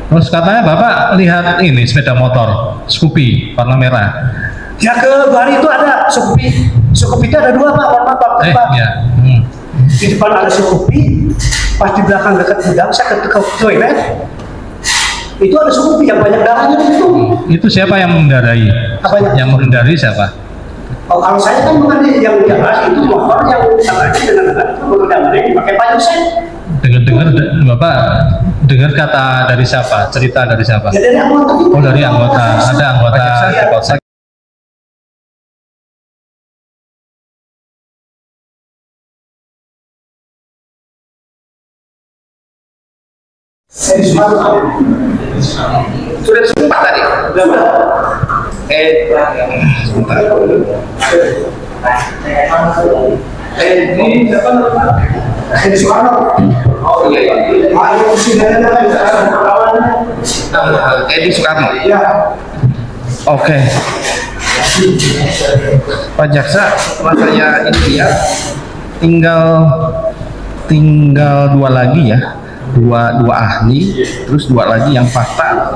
Terus katanya Bapak lihat ini sepeda motor Scoopy warna merah. Ya ke bari itu ada Scoopy. Scoopy itu ada dua Pak, warna Pak. Ya. Di depan ada Scoopy, pas di belakang dekat gudang saya ke toilet. Itu ada Scoopy yang banyak darahnya itu. Itu siapa yang mengendarai? Apanya? Yang mengendarai siapa? Oh, kalau saya kan mengenai yang jalan itu motor yang katanya dengan itu mengendarai pakai payung set. Dengar-dengar Bapak dengar kata dari siapa? Cerita dari siapa? Ya dari anggota itu. Oh, dari anggota. Ada anggota Iya. Polsek. Sudah sempat tadi. Ini siapa namanya? Edi Soekarno. Oh iya. Edi Soekarno. Ya. Oke. Pak Jaksa, setelah saya ini lihat tinggal dua lagi ya, dua ahli, terus dua lagi yang fakta.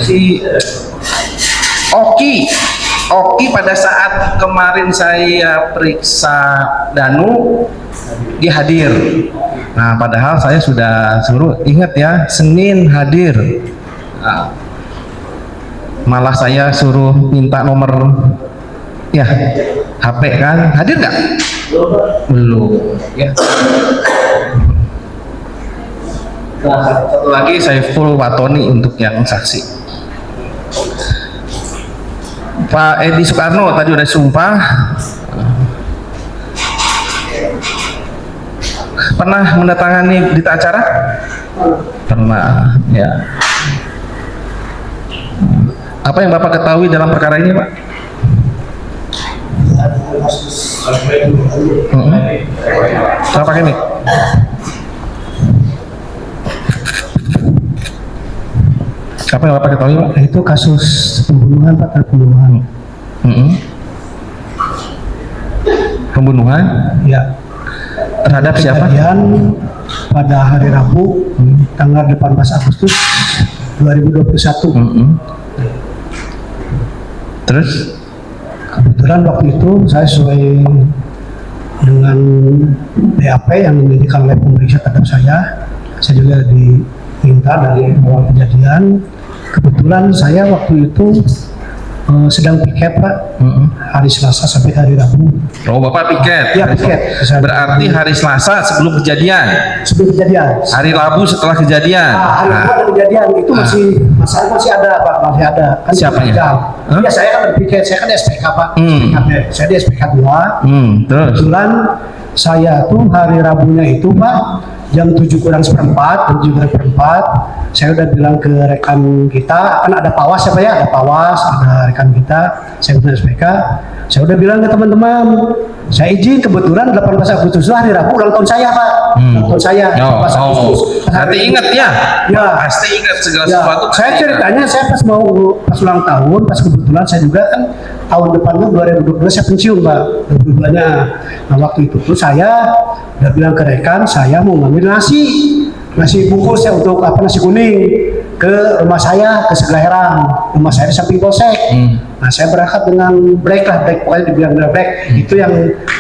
Si Oki pada saat kemarin saya periksa Danu, dia hadir. Nah, padahal saya sudah suruh, ingat ya, Senin hadir. Nah, malah saya suruh minta nomor ya HP kan, hadir nggak? Belum. Ya. Nah, satu lagi saya full Watoni untuk yang saksi. Pak Edi Soekarno tadi udah sumpah. Pernah mendatangani berita acara? Pernah, ya. Apa yang Bapak ketahui dalam perkara ini, Pak? Saya pakai mic. Apa yang Bapak ketahui, Pak? Itu kasus pembunuhan Pak, pembunuhan. Pembunuhan? Ya. Terhadap siapa? Kejadian pada hari Rabu, tanggal 18 Agustus 2021. Terus? Kebetulan waktu itu saya sesuai dengan BAP yang diberikan oleh pemeriksa terhadap saya juga diminta dari awal kejadian. Kebetulan saya waktu itu sedang piket Pak, hari Selasa sampai hari Rabu. Oh, Bapak piket? Iya, piket. Berarti hari Selasa sebelum kejadian? Sebelum kejadian. Hari Rabu setelah kejadian? Hari Rabu ada kejadian, itu masih ada Pak, masih ada. Kan siapanya? Iya, saya kan piket, saya kan SPK Pak. Saya di SPK 2. Terus? Kebetulan saya tuh hari Rabunya itu Pak, jam 7:04, saya udah bilang ke rekan kita, kan ada Pawas ya Pak ya, ada Pawas, ada rekan kita, saya udah SPK, saya udah bilang ke teman-teman, saya izin kebetulan 18 Agustus hari Rabu ulang tahun saya Pak, ulang tahun saya. Nanti ingat ya? Ya. Pasti ingat segala Ya, sesuatu. saya ceritanya saya pas ulang tahun, pas kebetulan saya juga kan tahun depannya 2022 saya pensiun Pak, 2022-nya. Nah waktu itu tuh saya udah bilang ke rekan, saya mau ngambil nasi bungkus ya untuk nasi kuning ke rumah saya ke sebelah Herang, rumah saya di samping Polsek. Nah saya berangkat dengan break pokoknya dibilang break. Itu yang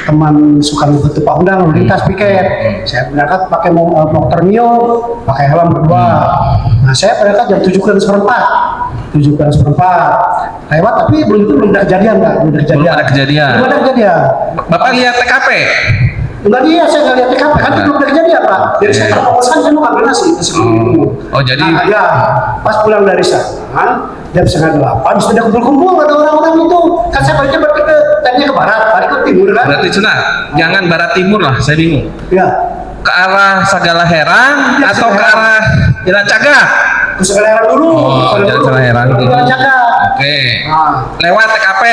teman suka ngebantu Pak Undang lintas piket. Saya berangkat pakai motor Mio, pakai helm berdua. Nah saya berangkat jam 7:04. Lewat tapi belum ada kejadian Pak, belum ada kejadian. Bapak lihat TKP? Enggak dia, saya nggak lihat TKP, kan belum ada kejadian Pak. Jadi saya terfokuskan, saya mau ambil nasi. Oh jadi? Nah, ya, pas pulang dari sana, jam 7:30, sudah kumpul-kumpul ada orang-orang itu. Kan saya baliknya tadinya ke barat, balik ke timur kan. Berarti cenah, jangan barat timur lah, saya bingung. Ya. Ke arah Sagala Herang Ya, atau ke arah Jalan Cagak? Ke Sagala Herang dulu. Oh, Jalan Herang dulu. Jalan Cagak. Oke. Nah. Lewat TKP?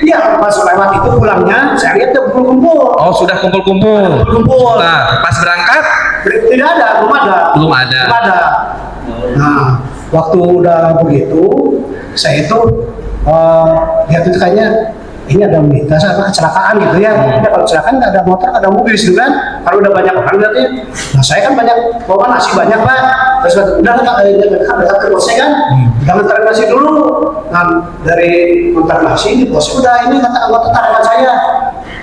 Iya, pas lewat itu pulangnya, saya lihat dia kumpul-kumpul. Oh, sudah kumpul-kumpul. Nah, pas berangkat? Tidak ada, belum ada. Nah, waktu udah begitu, saya itu lihat itu kayaknya ini ada berita apa kecelakaan gitu ya. Kalau kecelakaan nggak ada motor, nggak ada mobil gitu kan. Kalau udah banyak orang berarti, nah saya kan banyak bawa nasi banyak Pak. terus udah dekat ke bosnya kan, jangan tarik nasi dulu. Nah dari kontak nasi di bosnya udah ini kata anggota tarikan saya.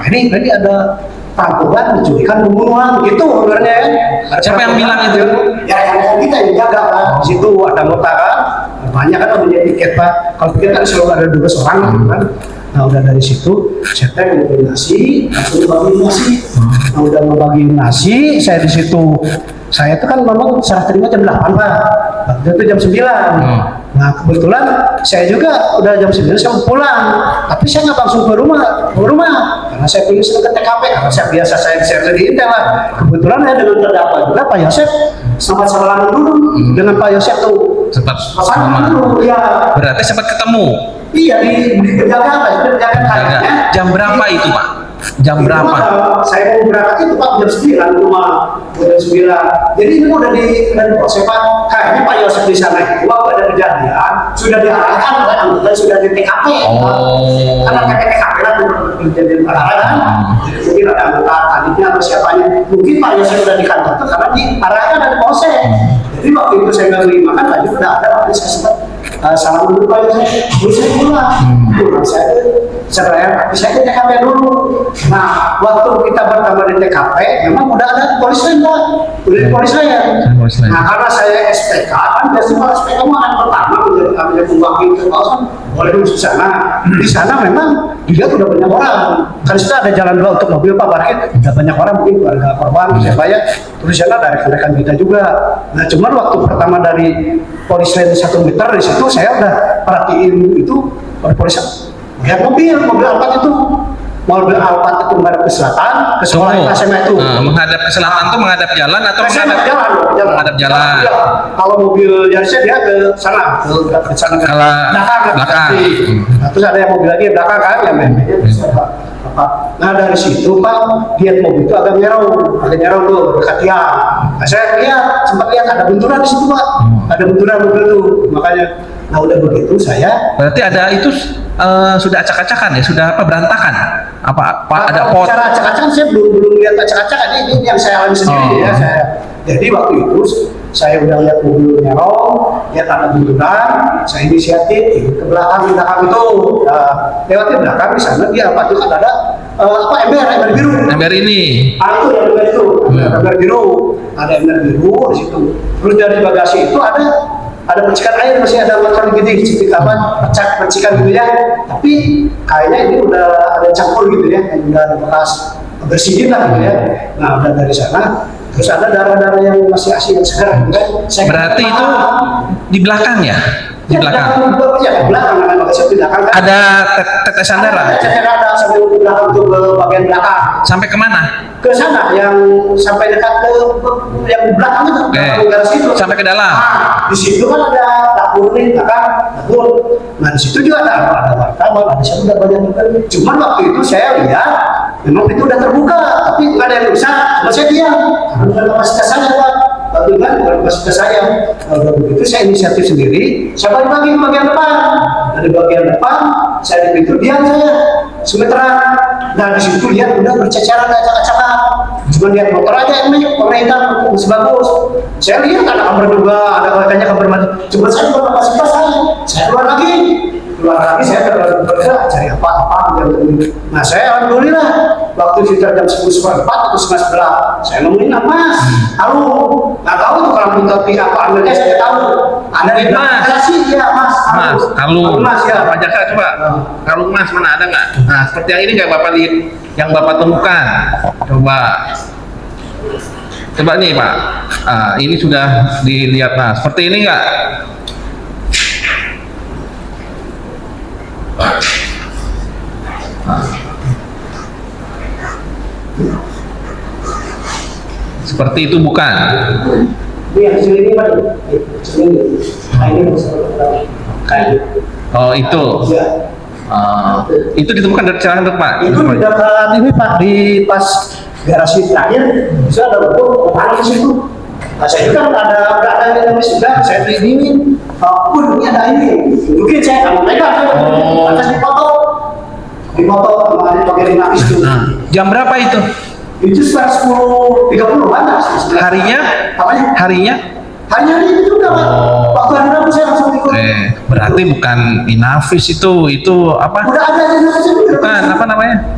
Nah, ini ada tanggungan penculikan pembunuhan gitu sebenarnya ya. Siapa yang bilang itu? Ya yang kita yang jaga kan. Di situ ada anggota kan, banyak kan punya tiket pak. Kalau tiket kan selalu ada 12 orang kan. Nah udah dari situ saya membagi nasi, langsung bagi nasi. Nah udah membagi nasi, saya di situ. Saya itu kan memang serah terima jam 8 pak, waktu itu jam 9. Nah kebetulan saya juga udah jam 9 saya mau pulang, tapi saya nggak langsung ke rumah, karena saya pengen ke TKP, karena saya biasa saya di Intel lah. Kebetulan ya dengan terdakwa juga Pak Yosef, sempat salaman dulu dengan Pak Yosef tuh. Sempat salaman dulu, ya. Berarti sempat ketemu. Iya di penjagaan Pak, penjagaan kayaknya. Jam berapa itu Pak? Jam berapa? Saya mau berangkat itu Pak jam 9 rumah, jam 9. Jadi ini udah di proses Pak. Kayaknya Pak Yosef di sana itu waktu ada kejadian sudah diarahkan oleh anggota sudah di TKP. Karena TKP lah kejadian perkara. Jadi ada anggota tadinya atau siapanya. Mungkin Pak Yosef sudah di kantor itu karena diarahkan dari proses. Jadi waktu itu saya nggak terima kan tadi udah ada Pak saya sempat salam dulu Pak Yosef. Terus saya pulang. Saya ke TKP dulu. Nah, waktu kita bertambah di TKP, memang udah ada polis lain Pak. Udah di polis lain. Nah, karena saya SPK, kan biasanya kalau SPK akan pertama menjadi pembagi ke kawasan boleh dulu di sana. Di sana memang dia udah banyak orang. Kan sudah ada jalan dua untuk mobil Pak parkir, udah banyak orang mungkin keluarga korban, siapa ya. Terus sana dari rekan kita juga. Nah, cuman waktu pertama dari polis lain 1 meter di situ saya udah perhatiin itu polis lihat mobil Alphard itu menghadap ke selatan, ke sekolah SMA itu. Menghadap ke selatan itu menghadap jalan atau menghadap jalan? Menghadap jalan. Ya, kalau mobil Yarisnya dia ke sana, ke sana. Belakang. Nah, terus ada yang mobil lagi belakang kan, yang Nah dari situ Pak, lihat mobil itu agak nyerong tuh dekat tiang. Nah, saya sempat lihat ada benturan di situ Pak, ada benturan mobil itu, makanya. Nah udah begitu saya. Berarti ada itu sudah acak-acakan ya, sudah apa berantakan? Apa ada pot? Cara acak-acakan saya belum lihat acak-acakan, ini yang saya alami sendiri ya saya. Jadi waktu itu saya udah lihat mobil nyerong, lihat ada benturan, saya inisiatif ke belakang itu, lewat di belakang di sana dia apa tuh kan ada ember biru. Ember ini. Itu yang ember itu, ember biru, ada ember biru di situ. Terus dari bagasi itu ada percikan air, masih ada macam gini, percikan gitu ya. Tapi kayaknya ini udah ada campur gitu ya, udah ada bekas bersihin lah gitu ya. Nah udah dari sana, terus ada darah-darah yang masih asli yang segar gitu kan. Berarti itu di belakang ya? Di belakang? Ya di belakang, makanya di belakang kan. Ada tetesan darah? Ada sampai di belakang tuh ke bagian belakang. Sampai kemana? Ke sana, yang sampai dekat ke yang di belakang itu, garasi itu. Sampai ke dalam? Di situ kan ada dapur nih, dapur. Nah di situ juga ada wartawan, ada siapa banyak juga. Cuman waktu itu saya lihat, memang itu udah terbuka, tapi nggak ada yang rusak. Cuma saya diam, karena bukan kapasitas saya Pak. Waktu kan bukan kapasitas saya. Kalau begitu saya inisiatif sendiri, saya bagi bagian depan. Dari bagian depan, saya di pintu diam saya, semeteran. Nah di situ lihat udah berceceran acak-acakan. Cuma lihat motor aja ini warna hitam masih bagus. Saya lihat ada kamar juga, ada katanya kamar mandi. Cuma saya bukan kapasitas saya keluar lagi saya terus cari apa gitu. Nah saya alhamdulillah waktu sekitar jam 10:15 atau 10:30 saya ngomongin Mas, halo, nggak tahu tuh kalau minta apa ambilnya saya tahu. Ada di belakang sih ya Mas. Kalung. Mas ya. Pak Jaka coba. Kalung Mas mana ada nggak? Nah seperti yang ini nggak Bapak lihat, yang Bapak temukan. Coba nih Pak. Ini sudah dilihat. Nah seperti ini nggak? Seperti itu bukan? Ini yang kecil ini Pak. Nah ini kayu. Oh itu. Ya. Itu ditemukan dari cara Pak? Itu di dekat ini Pak, di pas garasi terakhir bisa ada bentuk tanah di situ. Nah, saya juga ada yang sudah saya ini pun ini ada ini. Mungkin saya akan pegang atas di foto kemarin pakai dinamis itu. Jam berapa itu? Itu sekitar 10.30 mana? Harinya? Apanya? Harinya? Hanya itu juga Pak. Oh. Waktu hari Rabu saya langsung ikut. Berarti bukan Inavis itu apa? Udah ada juga. Bukan apa namanya?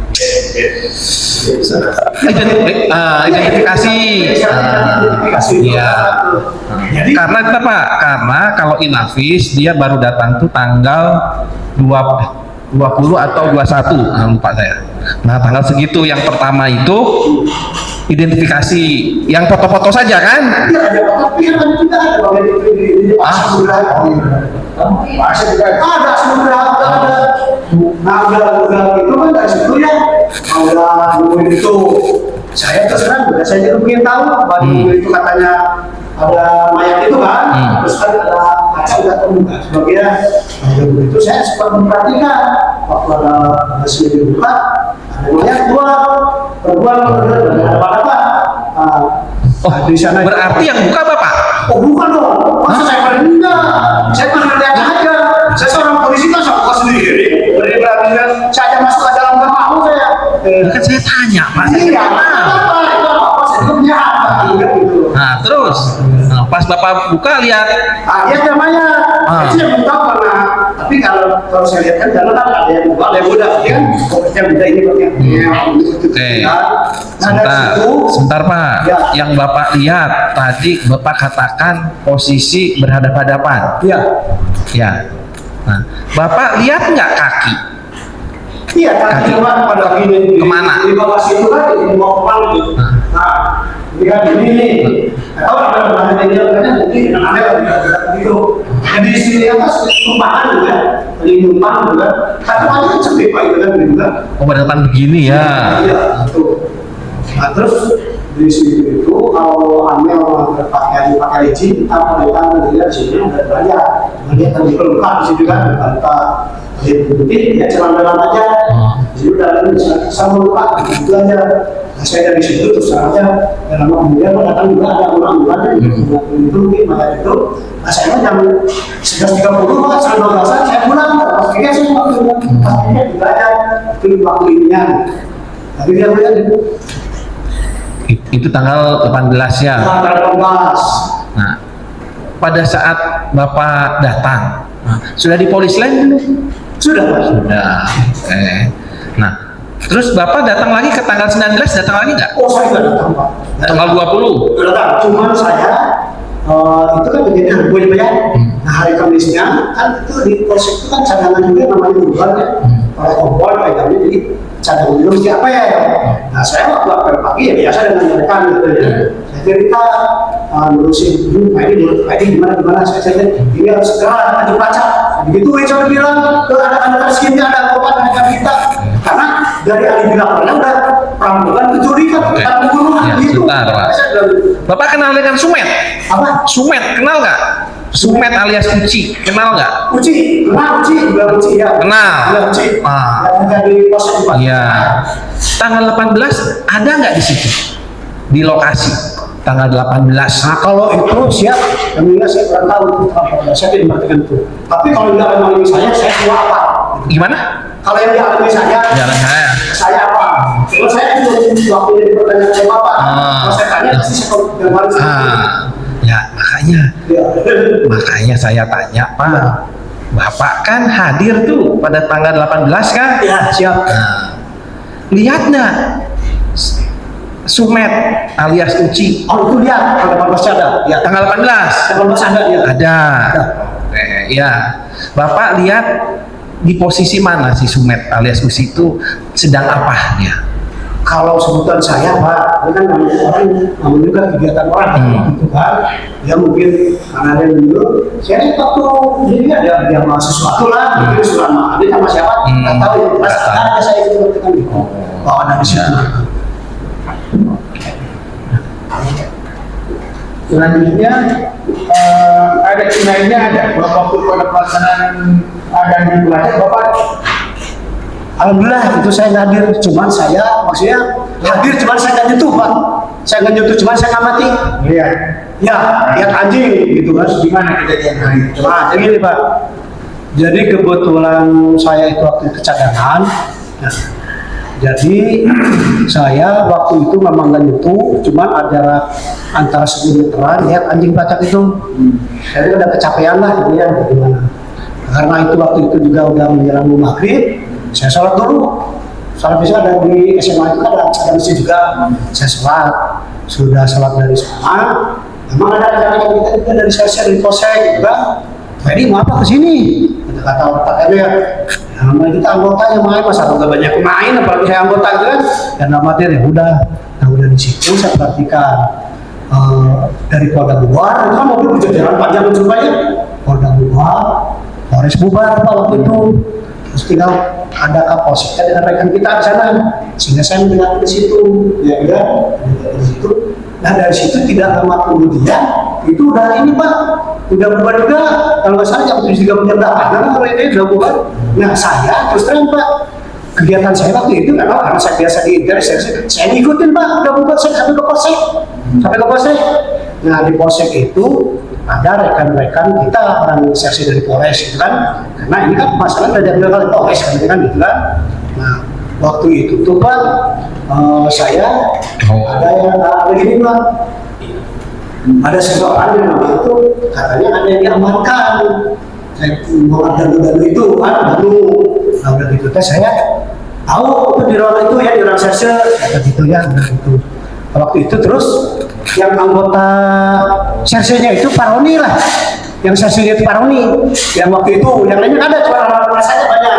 Identifikasi. Iya. Jadi Karena kita Pak, karena kalau Inavis dia baru datang tuh tanggal 20 atau 21, lupa saya. Nah, tanggal segitu yang pertama itu identifikasi yang foto-foto saja kan? iya ada tapi kan juga ada bagian itu di Pasar juga ada sebenarnya ada. Nah udah itu kan dari situ ya udah nungguin itu. Saya terus terang udah saya juga pengen tahu bahwa itu katanya ada mayat itu kan, terus kan ada kaca udah terbuka sebagainya. Nah, itu saya sempat memperhatikan waktu ada hasil dibuka, ada mayat dua perempuan ada apa? Di sana Berarti yang buka Bapak? oh bukan dong, masa saya pada enggak, saya pernah lihat aja. Saya seorang polisi kan saya buka sendiri. Dari berarti saya masuk ke dalam nggak mau saya. Kan saya tanya Pak. Iya, apa? Saya punya apa? Gitu. Nah, terus pas Bapak buka lihat Dia namanya, saya belum tahu karena, tapi kalau saya lihat kan karena kan ada yang buka, ada yang muda, ya kan? Pokoknya muda ini pakai. Oke. Sebentar Pak. Ya. Yang Bapak lihat tadi Bapak katakan posisi berhadapan-hadapan. Iya. Ya. Nah, Bapak lihat nggak kaki? Iya, kaki cuma pada gini. Kemana? Di bawah situ kan, di bawah kepala gitu. Nah, ini kan ini nih. Atau ada bahan dia kan mungkin aneh gitu. Jadi di sini atas tumpahan juga, di tumpang juga. Kata aja cepet pak itu kan juga. Oh, berhadapan begini ya. Iya, itu. Nah, terus di sini itu kalau aneh orang pakai izin, apa mereka melihat di sini udah banyak. Dia kan diperlukan di situ kan, tanpa mungkin ya jalan-jalan aja. Jadi udah sama lupa gitu aja. Nah, saya dari situ terus aja dalam kemudian datang juga ada orang-orang itu mungkin maka itu. Nah saya jam 11.30 Pak, sampai 12 saya pulang. Pas dia saya waktu pastinya juga ada waktu ininya. Tapi dia lihat itu. Itu tanggal 18 ya. Tanggal 18. Nah, pada saat Bapak datang, sudah di polis lain belum? Sudah Pak. Sudah. Nah, terus Bapak datang lagi ke tanggal 19, datang lagi nggak? Oh saya nggak datang Pak. Tanggal 20? Nggak datang. Cuman saya itu kan kejadian gue ya. Nah hari Kamisnya kan itu di polsek itu kan cadangan juga namanya bulan ya. Oleh kompor kayak tadi jadi cadangan dulu siapa ya? Nah saya waktu pagi ya biasa dengan mereka gitu ya. Saya cerita nurusin ini gimana saya cerita ini harus segera lanjut baca. Begitu saya bilang ke anak-anak sini ada korban ada kita karena dari ahli bilang udah perampokan pencurian pembunuhan Ya, gitu. sebentar, Pak. Bapak kenal dengan Sumet? Apa? Sumet, kenal nggak? Sumet alias Uci, kenal nggak? Uci, kenal Uci, juga Uci ya. Kenal. Ya Uci. Ah. Yang menjadi pos di Pak. Iya. Tanggal 18 ada nggak di situ? Di lokasi tanggal 18. Nah kalau itu siap, kami saya kurang tahu apa. Saya tidak mengertikan itu. Tapi kalau tidak mengalami saya tua apa? Gimana? Kalau yang dialami Jalan saya apa? Kalau saya itu waktu jadi pertanyaan saya apa? Kalau saya tanya pasti saya kembali. Ya makanya Ya. makanya saya tanya Pak. Bapak kan hadir tuh pada tanggal 18 kan? Ya siap. Nah, lihat nggak Sumet alias Uci? Oh itu lihat, kalau 18 ada. Ya. Tanggal 18 18 ada ya. ada. Ya, Bapak lihat di posisi mana si Sumet alias Uci itu sedang apa dia? Kalau sebutan saya Pak, ini kan namanya orang, namanya juga kegiatan orang gitu kan. Ya mungkin karena ada yang dulu, saya waktu jadi ada mau sesuatu lah, mungkin selama ada sama siapa, nggak tahu ya. Pas ada saya itu kan gitu, bahwa ada di situ. Selanjutnya ada lainnya ada waktu pada pelaksanaan ada di belajar Bapak. Alhamdulillah itu saya nggak hadir, cuman saya maksudnya hadir cuman saya nggak nyentuh Pak, saya nggak nyentuh cuman saya ngamati. Iya. Ya, lihat anjing gitu kan. Gimana kejadian hari itu? Nah, jadi ini Pak. Jadi kebetulan saya itu waktu itu cadangan. Nah, Jadi saya waktu itu memang nggak nyentuh, cuman ada antara 10 meteran lihat anjing pelacak itu. Saya udah kecapean lah gitu ya, gimana. Karena itu waktu itu juga udah menjelang maghrib, saya sholat dulu. Sholat bisa ada di SMA itu kan ada masjid juga. Saya sholat, sudah sholat dari sana. Memang ada rekan-rekan kita juga dari saya dari Polsek juga. Jadi mau apa kesini? Kata ortaknya, namanya kita anggota yang main, masa udah banyak main, apalagi saya anggota gitu kan. Dan amatir ya udah, nah udah di situ saya perhatikan dari Polda luar, itu kan mobil berjalan panjang rupanya. Polda luar, Polres bubar Pak waktu itu. Terus tinggal ada Kapolseknya dengan rekan kita di sana, sehingga saya mendengar di situ, ya udah di situ. Nah dari situ tidak lama kemudian itu udah ini Pak, udah bubar juga. Kalau nggak salah jam 7.30 karena kalau ini udah bubar. Nah saya terus terang Pak, kegiatan saya waktu itu memang karena saya biasa di Inter, saya ngikutin Pak, udah bubar saya sampai ke Polsek, sampai ke Polsek. Nah di Polsek itu ada rekan-rekan kita orang seksi dari Polres gitu kan, karena ini kan masalah udah diambil oleh Polres kan gitu kan. Nah waktu itu tuh Pak, saya ada yang begini Pak, ada seseorang yang namanya itu katanya ada yang diamankan. Saya mau danu itu kan danu. Nah udah gitu saya tahu itu di ruang itu ya, di ruang serse kata gitu ya, nah itu. Waktu itu terus yang anggota sersenya itu Pak Roni lah, yang sersenya itu Pak Roni, yang waktu itu yang lainnya ada cuma orang-orang saja banyak.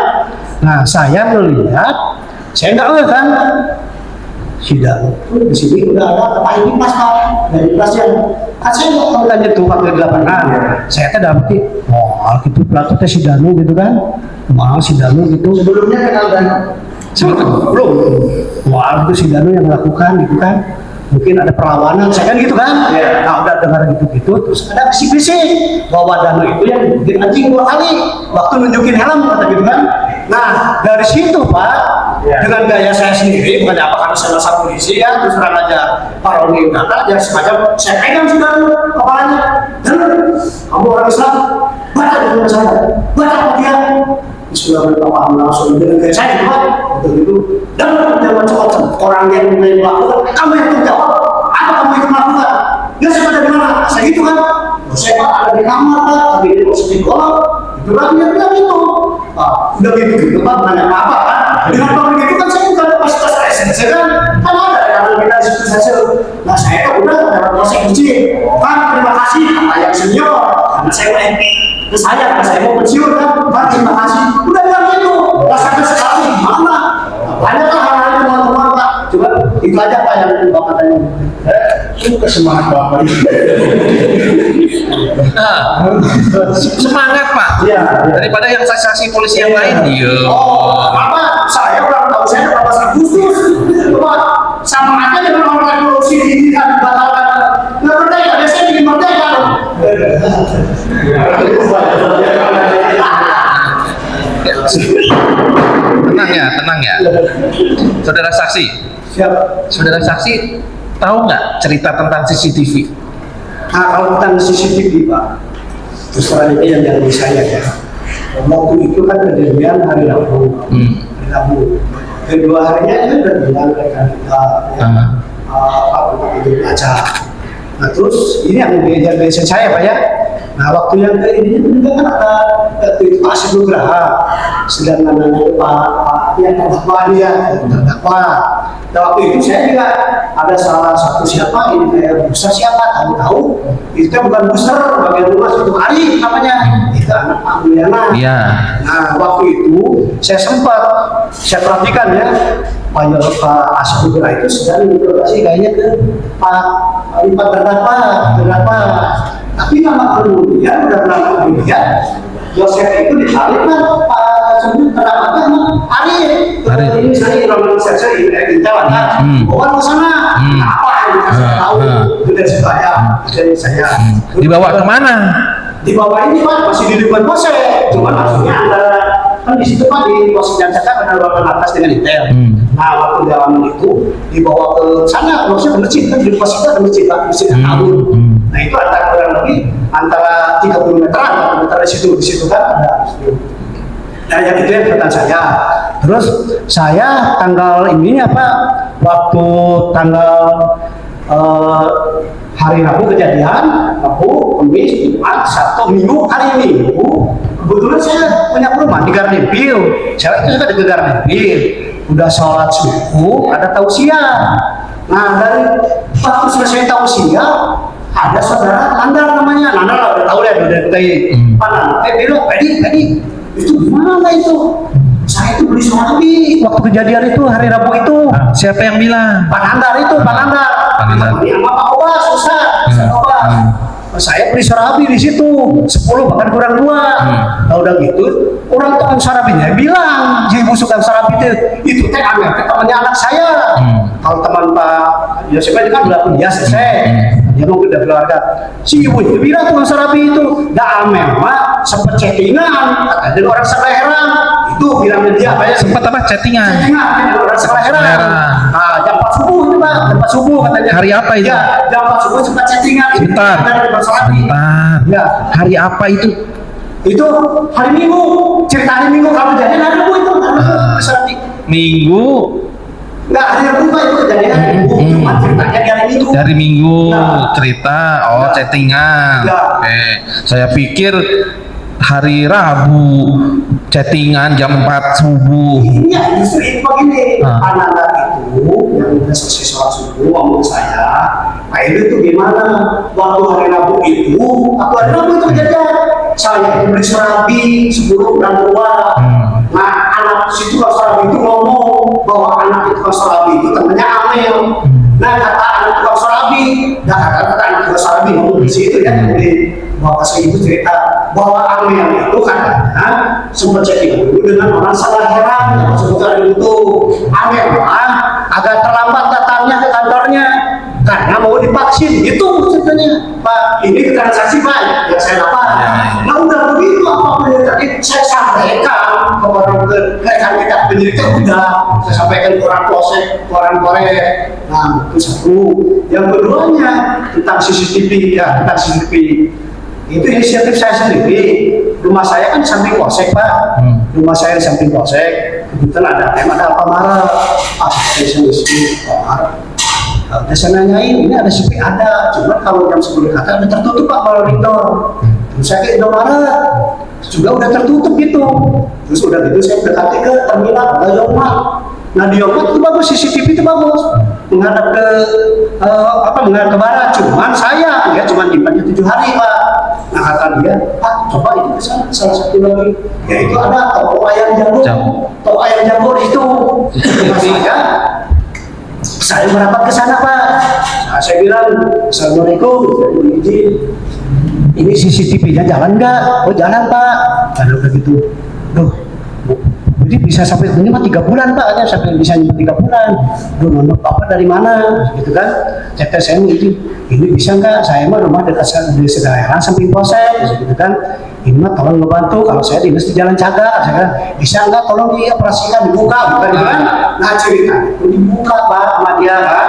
Nah saya melihat, saya nggak tahu kan, sidang di sini udah ada kepala Dinas Pak, dari Dinas yang kan saya nggak tahu lanjut tuh waktu di lapangan. Saya teh dapat wah gitu pelatih teh si Danu gitu kan, wah si Danu gitu. Sebelumnya kenal Danu? Belum. Wah itu si Danu yang melakukan gitu kan. Mungkin ada perlawanan, saya kan gitu kan. Nah udah dengar gitu-gitu, terus ada bisik-bisik bahwa Danu itu yang bikin anjing 2 kali waktu nunjukin helm kata gitu kan. Nah dari situ Pak, dengan gaya saya sendiri, bukan apa karena saya masa polisi ya, terus terang aja Pak Roni kata, ya semacam saya pegang si Danu kepalanya. Danu, kamu orang Islam, baca di rumah saya, baca dia. Bismillahirrahmanirrahim, langsung dengan gaya saya gitu Pak, begitu. Dan dia macam-macam orang yang melakukan, kamu yang menjawab, apa kamu yang melakukan? Dia sudah dari mana? Saya gitu kan. Saya Pak ada di kamar Pak, tapi di posisi kolom, itu kan dia bilang itu. Udah gitu Pak, nanya apa kan? Dengan Pak begitu kan saya bukan kapasitas saya kan ada yang kita diskusi saja. Nah saya kan udah dapat proses uji, Pak terima kasih kata yang senior, karena saya ke saya karena saya mau pensiun kan, Pak terima kasih. Udah bilang gitu, rasakan sekali gimana? Banyaklah hal-hal teman-teman Pak. Coba itu aja Pak yang Bapak tanya. Itu kesemangat Bapak ini. Semangat Pak, daripada yang saksi-saksi polisi yang lain. Oh, apa? Saya ulang tahun saya 18 Agustus. Pak, sama aja dengan orang korupsi ini kan batalkan. Nggak merdeka, biasanya bikin merdeka dong. Tenang ya. Saudara saksi, Siap. saudara saksi tahu nggak cerita tentang CCTV? Nah, kalau tentang CCTV Pak, terus terang ini yang dari saya ya. Waktu itu kan kejadian hari Rabu. Hari Rabu. Kedua harinya itu udah bilang rekan kita Pak itu baca. Nah terus ini yang biasa saya Pak ya. Nah waktu yang ke ini juga kan ada waktu itu Pak Asyid Nugraha sedang menangani Pak yang terdakwa dia terdakwa. Nah waktu itu saya juga ada salah satu siapa ini kayak booster siapa tahu itu kan bukan booster bagian rumah 1 hari namanya itu anak Pak Mulyana. Iya. Nah waktu itu saya perhatikan ya Pak Asyid Nugraha itu sedang menginterogasi kayaknya ke Pak terdakwa. Tapi lama kemudian Yosef itu ditarik kan Pak sebelum terdakwa kan Ari ini saya orang saya kita bawa ke sana apa yang saya tahu dari saya Dibawa kemana? Dibawa ini Pak masih di depan Polsek, cuma maksudnya antara kan di situ Pak di pos Jakarta ada ruangan atas dengan detail. Nah waktu dalam itu dibawa ke sana, maksudnya ke masjid kan di pos itu ada masjid Pak, masjid tahun. Nah itu antara kurang lebih antara 30 meteran, meter di situ kan ada. Nah yang itu yang kata saya. Terus saya tanggal ini apa, waktu tanggal hari Rabu kejadian, Rabu, Kamis, Jumat, Sabtu, Minggu, hari Minggu kebetulan saya punya rumah di Gardenville. Saya itu juga di Gardenville. Udah sholat subuh, ada tausiah. Nah dari waktu selesai tausiah, ada saudara Nandar namanya. Nandar udah tahu ya, udah kita Pak belok, Pedi, itu gimana itu? Saya itu beli Sorabi waktu kejadian itu hari Rabu itu. Siapa yang bilang? Pak Nandar itu, Pak Nandar. Pak Nandar. Ini sama Pak Obas, Ustaz Obas. Saya beli Sorabi di situ 10 bahkan kurang 2. Nah udah gitu, orang tukang Sorabinya bilang, si ibu suka Sorabi itu teh Amel, temannya anak saya. Kalau teman Pak Yosef itu kan udah kuliah selesai, dia mau udah keluarga. Si ibu itu bilang tukang Sorabi itu, dah Amel mah sempet chattingan, ada orang Seleheran. Itu bilangnya dia apa ya? Sempat apa chattingan? Chattingan, orang Seleheran. Nah jam 4 subuh itu Pak, jam 4 subuh katanya. Hari apa itu? Ya, jam 4 subuh sempat chattingan. Sebentar. Sebentar. Ya. Hari apa itu? Itu hari Minggu, cerita hari Minggu kalau kejadian hari Rabu itu, Minggu. Enggak, hari Rabu Pak itu kejadian hari Minggu, cuma ceritanya di hari Minggu. Dari Minggu Nah. cerita, Ya. chattingan. Ya. Oke, saya pikir hari Rabu chattingan jam 4 subuh. Iya, justru itu begini, anak-anak itu yang udah selesai sholat subuh ngomong saya, Pak Edo itu gimana? Waktu hari Rabu itu, kejadian, saya itu beli Sorabi 10 dan 2. Nah, anak situ kalau Sorabi itu ngomong bahwa anak itu kalau Sorabi itu temannya Amel. Nah, kata anak tukang Sorabi, kata anak tukang Sorabi ngomong di situ ya, jadi bahwa saya itu cerita bahwa Amel itu katanya sempat chatting dulu dengan orang Seleheran, sebutkan itu Amel agak terlambat datangnya ke kantornya karena mau divaksin, itu ceritanya Pak. Ini keterangan saksi Pak yang saya dapat. Nah udah begitu apa yang tadi saya sampaikan ke orang ke rekan kita penyidik udah saya sampaikan ke orang polsek, ke orang Korek. Nah itu satu. Yang keduanya tentang CCTV ya, tentang CCTV itu inisiatif saya sendiri. Rumah saya kan di samping polsek Pak. Rumah saya di samping polsek. Kebetulan ada Alfamart. Saya sendiri Alfamart. Saya nanyain, ini ada CP ada, cuma kalau jam 10 kata udah tertutup Pak kalau Victor. Terus saya ke Indomaret, juga udah tertutup gitu. Terus udah gitu saya dekati ke terminal Yongmat. Nah di Yongmat itu bagus, CCTV itu bagus, menghadap ke menghadap ke barat. Cuman saya, dia cuma nyimpannya 7 hari Pak. Nah kata dia, Pak coba itu ke sana, salah satu lagi, yaitu ada toko ayam jago, toko ayam jago itu. Saya merapat ke sana Pak. Nah, saya bilang, Assalamualaikum, ini CCTV-nya jalan nggak? Oh jalan Pak. Karena udah gitu, duh, jadi bisa sampai ini mah 3 bulan Pak, aja sampai bisa nyimpen 3 bulan. Duh, nomor Bapak dari mana? Gitu kan? Cek saya gitu, ini bisa nggak? Saya mah rumah dekat di Seleheran samping polsek, gitu kan? Ini mah tolong ngebantu, kalau saya dinas di Jalan Cagar, saya bisa nggak tolong dioperasikan, dibuka, bukan gitu kan? Nah cerita itu dibuka Pak sama dia kan.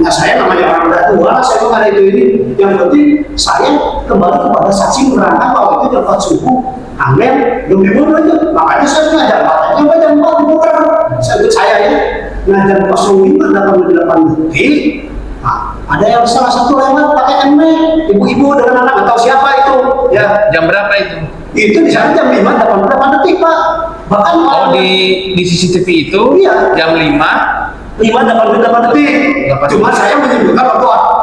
Nah saya namanya orang udah tua, saya mau ada itu ini. Yang penting saya kembali kepada saksi menerangkan bahwa itu jam 4 subuh, Amel belum dibunuh itu. Makanya saya ngajar Pak, jam 4 dibuka. Saya ya. Nah jam 05:88 detik. Nah, ada yang salah satu lewat pakai ME, ibu-ibu dengan anak, nggak tahu siapa itu. Ya, Jam berapa itu? itu di sana jam 5:88 detik Pak. Bahkan di CCTV itu Iya. jam 5:88 detik. Cuma saya menyebutkan bahwa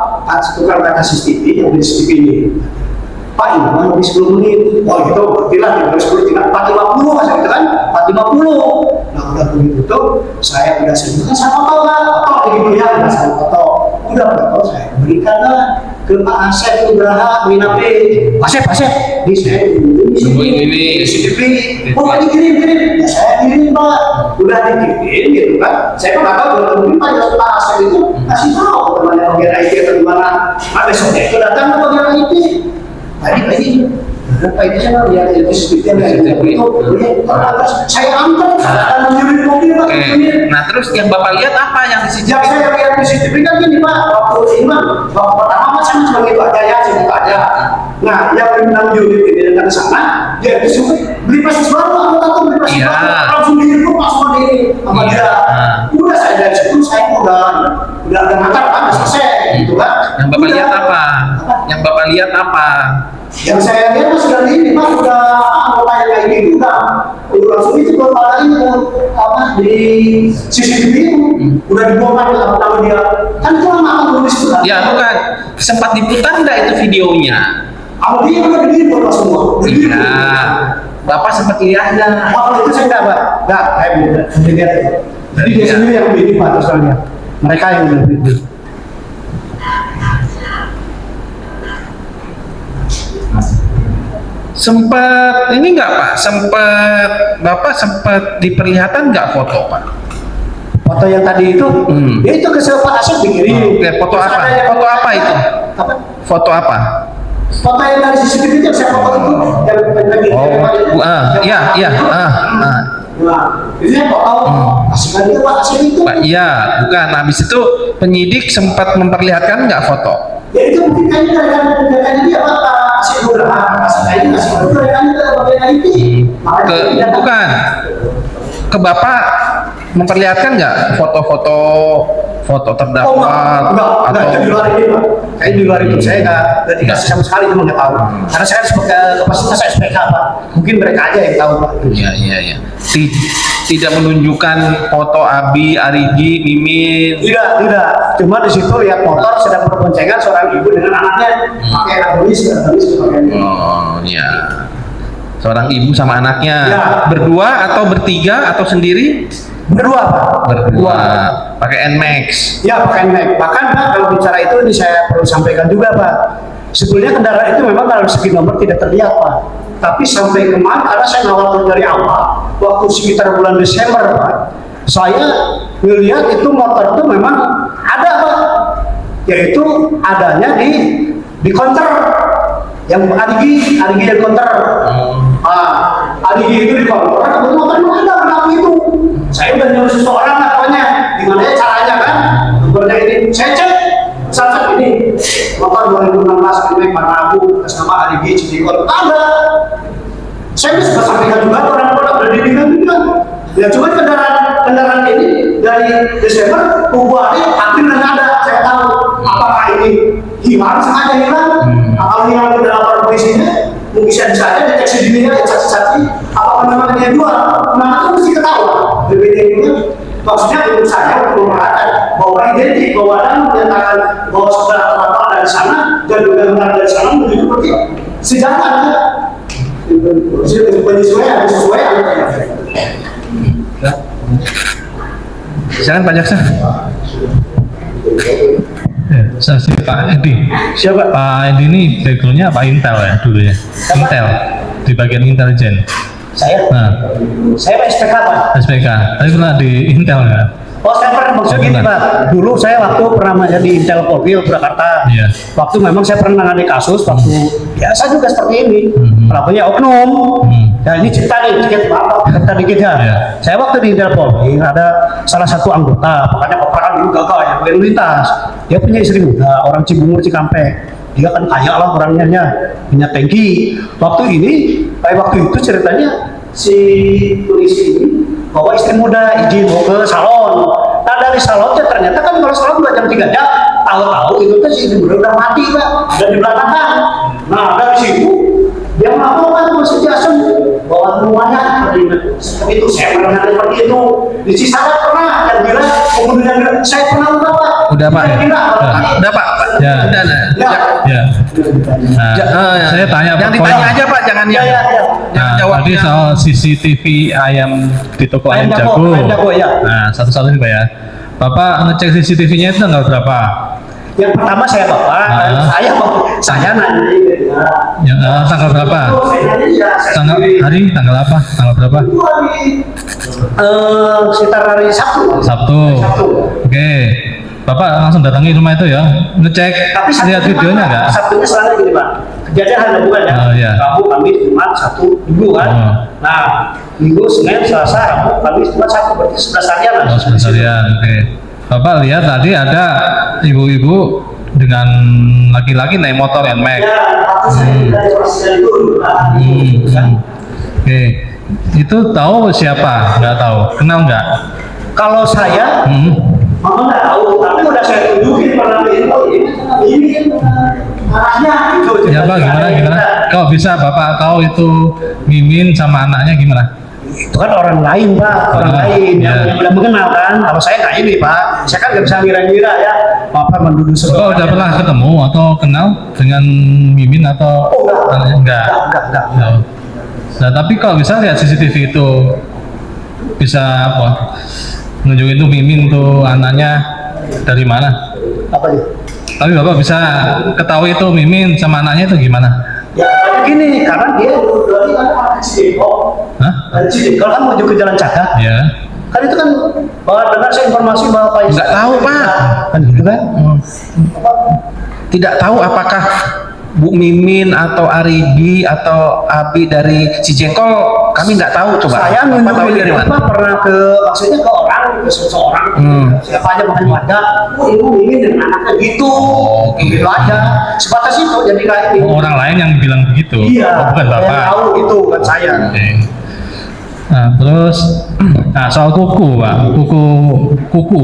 tukang kata CCTV yang di CCTV ini, Pak ini mah lebih 10 menit. Oh gitu, berarti lah lebih 10 menit. 4:50 masih gitu kan? 4:50. Nah udah begitu tuh, saya udah sebutkan sama Pak, Pak gitu ya, udah sama Pak. Udah Pak, saya berikan lah ke Pak Asep Nugraha Minape. Asep, di saya ini CCTV. Oh dikirim. Ya saya kirim Pak. Udah dikirim gitu kan. Saya kan nggak tahu kalau mungkin Pak Asep itu kasih tahu temannya bagian IT atau gimana. Nah besoknya itu datang ke bagian IT. Tadi Apa itu saya lihat itu CCTV itu, saya antar dan menyuruh mobil Pak. Nah terus yang Bapak lihat apa yang di Yang CCTV? saya lihat di CCTV kan gini Pak, waktu ini Pak, waktu pertama Pak saya cuma gitu aja ya, gitu aja. Nah, yang bilang unit ini dengan sana, dia disuruh beli pasis baru, aku beli pasis Iya. baru, langsung dihirup pas sama ini sama Iya. dia. Udah saya dari situ saya udah nakar Pak, udah selesai, gitu kan. Yang Bapak Udah. lihat apa? Yang Bapak lihat apa? Yang saya lihat mas dari ini Pak, udah anggota yang kayak gitu udah langsung itu kepada itu apa di CCTV itu udah dibongkar nama dia kan itu lama aku nulis itu kan. Ya bukan, sempat diputar nggak itu videonya? Sama dia udah begini Pak semua. Iya, Bapak sempat lihat nggak? Kalau itu saya enggak Pak, enggak, saya belum lihat. Jadi dia Iya. sendiri yang begini Pak terus terang lihat. Mereka yang udah begini. Sempat ini nggak Pak? Sempat Bapak sempat diperlihatkan nggak foto Pak? Foto yang tadi itu, ya itu ke Pak Asep dikirim. Oke, foto Terus apa? ada yang- Foto apa itu? Apa? Foto apa? Foto yang dari CCTV itu yang saya foto itu yang lagi. Iya. Nah, ini yang foto asik kan itu Pak Asep itu. Pak, iya, bukan. Habis itu penyidik sempat memperlihatkan nggak foto? Ya itu mungkin kayaknya rekan dia Pak Asep Nugraha, Asep kayaknya Asep itu rekannya ke bagian IT. Makanya dia tidak- Bukan. Ke Bapak memperlihatkan nggak foto-foto terdakwa enggak, itu di luar ini Pak. Kayak di luar itu saya nggak dikasih sama sekali, cuma nggak tahu. Karena saya sebagai kapasitas SPK Pak, mungkin mereka aja yang tahu Pak. Iya. Tidak menunjukkan foto Abi, Arigi, Mimin. Tidak. Cuma di situ lihat motor sedang berboncengan seorang ibu dengan anaknya pakai abulis pakai. Oh, iya. Seorang ibu sama anaknya Ya. berdua atau bertiga atau sendiri? Berdua Pak. Berdua. Pakai Nmax. Ya pakai Mac. Bahkan Pak kalau bicara itu ini saya perlu sampaikan juga Pak. Sebetulnya kendaraan itu memang dalam segi nomor tidak terlihat Pak. Tapi sampai kemarin karena saya ngawal dari awal, waktu sekitar bulan Desember Pak, saya melihat itu motor itu memang ada Pak. Yaitu adanya di counter yang Arigi yang counter. Arigi itu di counter, kebetulan motor ada kenapa itu. Saya udah nyuruh seseorang pokoknya gimana ya caranya kan nomornya ini saya cek saat ini motor 2016 ini warna abu atas nama Arigi Cidikot ada. Saya bisa sampaikan juga orang-orang berdidikan juga. Ya cuma kendaraan ini dari Desember Februari April dan ada saya tahu apakah ini hilang sengaja hilang atau hilang di dalam polisinya mungkin saja deteksi dirinya saksi-saksi apakah memang dia jual nah itu mesti ketahuan berbeda itu maksudnya untuk saya untuk mengatakan bahwa identik bahwa Anda menyatakan bahwa saudara terdapat dari sana dan juga benar dari sana menuju seperti senjata penyesuaian Silakan Pak Jaksa. Ya, saksi Pak Edi. siapa Pak Edi ini backgroundnya Pak Intel ya dulu ya. Intel di bagian intelijen. saya Nah, SPK Pak. SPK. Tapi pernah di Intel ya. Oh saya pernah maksudnya gini Pak, dulu saya waktu pernah masih di Intel Polri Purwakarta. Iya. Waktu memang saya pernah menangani kasus waktu biasa juga seperti ini, pelakunya oknum. Ya ini cerita nih, cerita dikit ya. Iya. Saya waktu di Intel Polri ada salah satu anggota, pokoknya peperangan dulu gagal ya, lalu lintas. Dia punya istri muda, orang Cibungur Cikampek. Dia kan kaya lah orangnya, punya tangki. Waktu itu ceritanya si polisi ini bawa istri muda izin mau ke salon. Nah dari salonnya ternyata kan kalau salon 2 jam 3 jam, tahu-tahu itu tuh si istri muda udah mati Pak, udah di belakang. Nah dari situ dia melakukan masih jasem bawa semuanya seperti itu. Saya pernah seperti itu di Cisarat pernah dan bila kemudian saya pernah Pak. Udah Pak. Udah Pak. Ya. Udah. Ya. Nah, saya tanya yang Pak ditanya Kolang. aja Pak, jangan yang Nah, jawab. tadi soal CCTV ayam di toko ayam jago. Ayam jago ya. Nah, satu-satu nih Pak ya. Bapak ngecek CCTV-nya itu tanggal berapa? Yang pertama saya Bapak, saya nanya Yang tanggal berapa? Tanggal apa? Tanggal berapa? Itu sekitar hari Sabtu. Sabtu. Oke. Bapak langsung datangi rumah itu ya, ngecek, Tapi lihat videonya nggak? Sabtunya selalu gini Pak. kejadian ada bukan ya? Oh, iya. Rabu, Kamis, Jumat, Sabtu, Minggu kan? Oh. Nah, Minggu, Senin, Selasa, Rabu, Kamis, Jumat, Sabtu, berarti 11 harian lah. Oh, sebentar ya. Oke. Bapak lihat tadi ada ibu-ibu dengan laki-laki naik motor NMAX. Ya, aku saya dari Presiden dulu. Hmm. Oke. Itu tahu siapa? Nggak tahu. Kenal nggak? Kalau saya, mama nggak tahu, tapi udah saya tunjukin pernah ini arahnya gitu. Ya Pak, gimana? Kok bisa Bapak tahu itu Mimin sama anaknya gimana? Itu kan orang lain Pak, orang lain ya. yang udah mengenal kan. Kalau saya nggak ini Pak, saya kan nggak bisa ngira-ngira ya. Bapak menduduh Bapak sesuatu. udah pernah ketemu atau kenal dengan Mimin atau Oh, anaknya? Enggak. Enggak. Nah, tapi kalau bisa lihat CCTV itu bisa apa? Nunjukin tuh Mimin tuh anaknya dari mana? Apa ya? Tapi Bapak bisa ketahui itu Mimin sama anaknya itu gimana? Ya, kayak gini, karena dia dari ada Cidengkol. Hah? Dari Cidengkol kan menuju ke Jalan Cagak. Ya. Kan itu kan dengar saya informasi bahwa Pak Nggak tahu, Pak. Kan gitu kan? Tidak tahu apakah Bu Mimin atau Aridi atau Abi dari Cijengkol, kami nggak tahu. Coba Saya Bapak tahu nunjukin dari itu mana? Pak pernah ke maksudnya ke orang, ke seseorang, siapa aja makanya warga, ibu Mimin dengan anaknya gitu, gitu aja. Sebatas itu jadi kayak ini. Orang lain yang bilang begitu. Iya, Oh, bukan saya Bapak. tahu itu bukan saya. Oke. Nah, terus soal kuku, Pak. Kuku.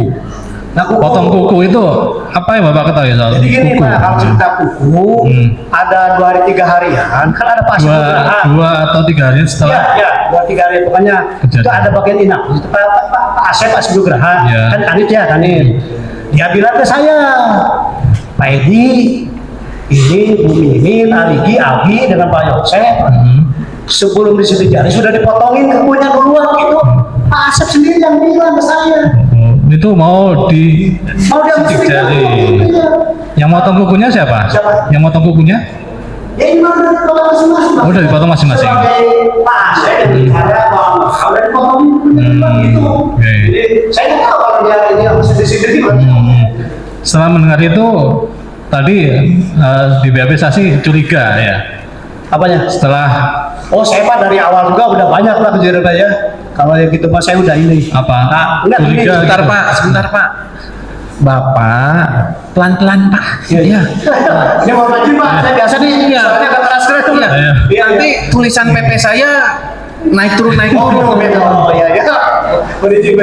Nah, Potong kuku itu apa yang Bapak ketahui soal Jadi gini kuku? Pak, kalau cerita kuku ada 2 hari 3 harian, kan ada pas Dua atau 3 hari setelah Ya, 2-3 hari pokoknya itu Kejadian. ada bagian inap. Itu Pak Asep Asep Nugraha, Ya. kan Kanit ya Kanit. Dia bilang ke saya, Pak Edi, ini Bu Mimin, Aligi, Abi dengan Pak Yosef, sebelum disitu jari sudah dipotongin kukunya duluan gitu. Pak Asep sendiri yang bilang ke saya. itu mau di Mau dia sidik mesti jari. kukunya. Yang motong kukunya siapa? Siapa? Yang motong kukunya? Ya ini mau dipotong masing-masing. Oh, udah dipotong masing-masing. Sebagai Pak Asep yang bicara bahwa kalau dipotong gitu. Oke. Jadi saya nggak tahu kalau dia ini harus sendiri gimana. Setelah mendengar itu tadi di BAP saksi curiga ya. Apanya? Setelah Oh saya Pak dari awal juga udah banyak lah kejadian ya. Kalau yang gitu Pak saya udah ini. apa? Nah, enggak Curiga ini Sebentar gitu. Pak, sebentar Pak. Bapak pelan-pelan Pak. Iya. Ini mau maju Pak, saya biasa nih. Iya. Soalnya agak keras keras tuh. Iya. Iya. Nanti tulisan PP saya naik turun Oh iya iya. Bericin.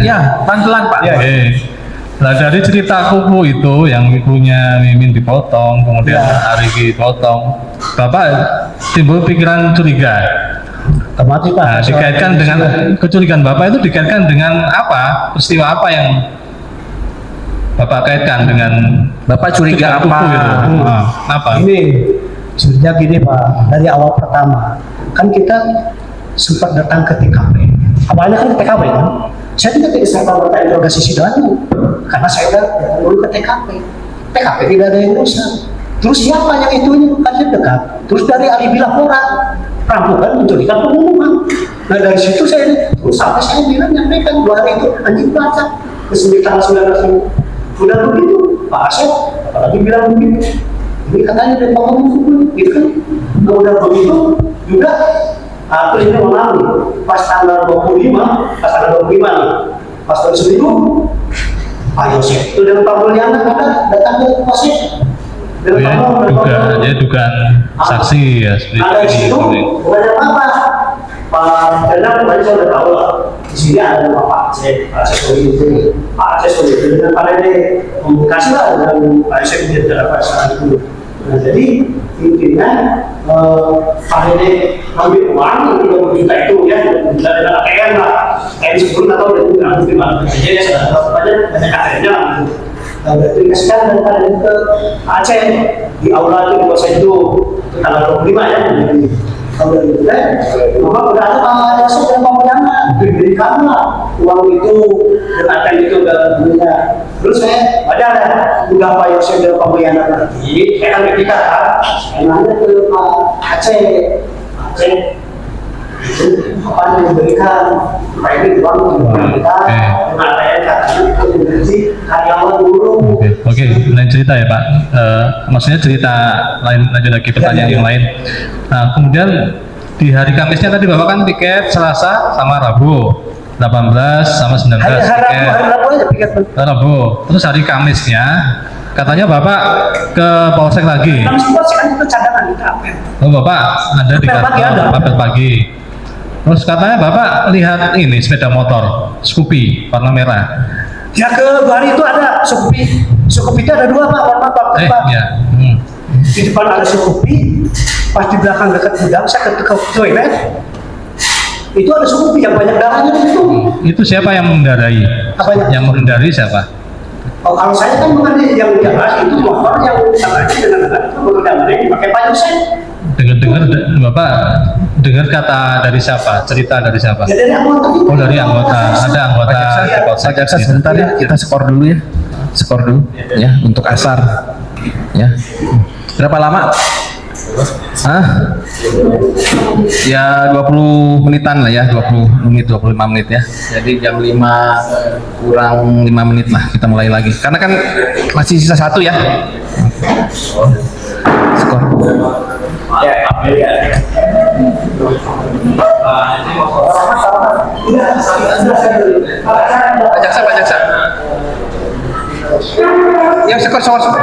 Ya, pelan-pelan Pak. Iya. Oke. Nah dari cerita kuku itu yang ibunya Mimin dipotong, kemudian Ya. Arigi dipotong, Bapak timbul pikiran curiga. Otomatis Pak. Nah, dikaitkan dengan kecurigaan Bapak itu dikaitkan dengan apa? Peristiwa apa yang Bapak kaitkan dengan Bapak curiga kuku apa? itu? Apa? Ini sebenarnya gini Pak, dari awal pertama kan kita sempat datang ke TKP. Awalnya kan ke TKP kan. Saya tidak serta merta interogasi si Danu karena saya udah datang dulu ke TKP. TKP tidak ada yang rusak. Terus siapa yang itunya bukan dekat. Terus dari alibi laporan perampokan menculikan pengumuman. Nah dari situ saya terus sampai saya bilang nyampaikan 2 hari itu anjing baca ke tanggal 19 Minggu. Udah begitu Pak Asep apalagi bilang begitu. Ini katanya dari Pak Komisi gitu kan. Nah, udah begitu juga terus ini mengalami pas tanggal 25 nih pas tahun seminggu Pak Yosef itu dengan Pak Mulyana ada datang ke Yosef dengan Pak Ya, dugaan saksi ya seperti ada di situ bukan apa Pak Jenderal tadi saya udah tahu lah di sini ada nama Pak Aceh itu Pak Aceh itu dengan Pak Dede komunikasi lah dengan Pak Yosef di dalam saat itu. Nah jadi intinya Pak Dede ambil uang 30 juta itu ya sudah dengan ATM lah kayak disebut atau dari nggak mungkin banget aja ya sudah banyak ATM-nya lah gitu. Nah, berarti dikasihkan dan pada ke Aceh di aula itu di kuasa itu tanggal 25 ya. Kalau dari itu maka udah ada Yosef dan Pak Mulyana diberikan lah uang itu dan ATM itu dan punya. Terus saya ada udah Pak Yosef dan Pak Mulyana lagi, saya kan ketika saya nanya ke Pak Aceh apa yang diberikan, supaya ini uang diberikan, dengan adanya katanya itu menjadi karyawan dulu. Oke, lain cerita ya Pak. Maksudnya cerita lain, lanjut lagi pertanyaan yang lain. Nah, kemudian di hari Kamisnya tadi Bapak kan tiket Selasa sama Rabu, 18 sama 19 Hari tiket. Rabu aja piket. Rabu. Terus hari Kamisnya katanya Bapak ke Polsek lagi. Kami semua sih kan itu cadangan kita. Oh Bapak ada di Apel pagi ada. apel pagi. Terus katanya Bapak lihat ini sepeda motor Scoopy warna merah. Ya ke hari itu ada Scoopy. Scoopy itu ada dua Pak, warna Pak. Ya. Di depan ada Scoopy, pas di belakang dekat gudang saya ke toilet. Itu ada Scoopy yang banyak darahnya di situ. Itu siapa yang mengendarai? Apanya? Yang mengendarai siapa? Oh, kalau saya kan mengenai yang jelas itu motor yang salahnya dengan itu mengendarai pakai payung set. Dengar-dengar Bapak dengar kata dari siapa? Cerita dari siapa? Ya dari anggota itu. Oh dari anggota. Ada anggota di Polsek. Pak Jaksa sebentar ya, kita skor dulu ya. Skor dulu ya untuk asar. Ya. Berapa lama? Hah? Ya 20 menitan lah ya, 20 menit, 25 menit ya. Jadi jam 5 kurang 5 menit lah kita mulai lagi. Karena kan masih sisa satu ya. Skor. Pak Jaksa, Pak Jaksa. Ya skor, skor.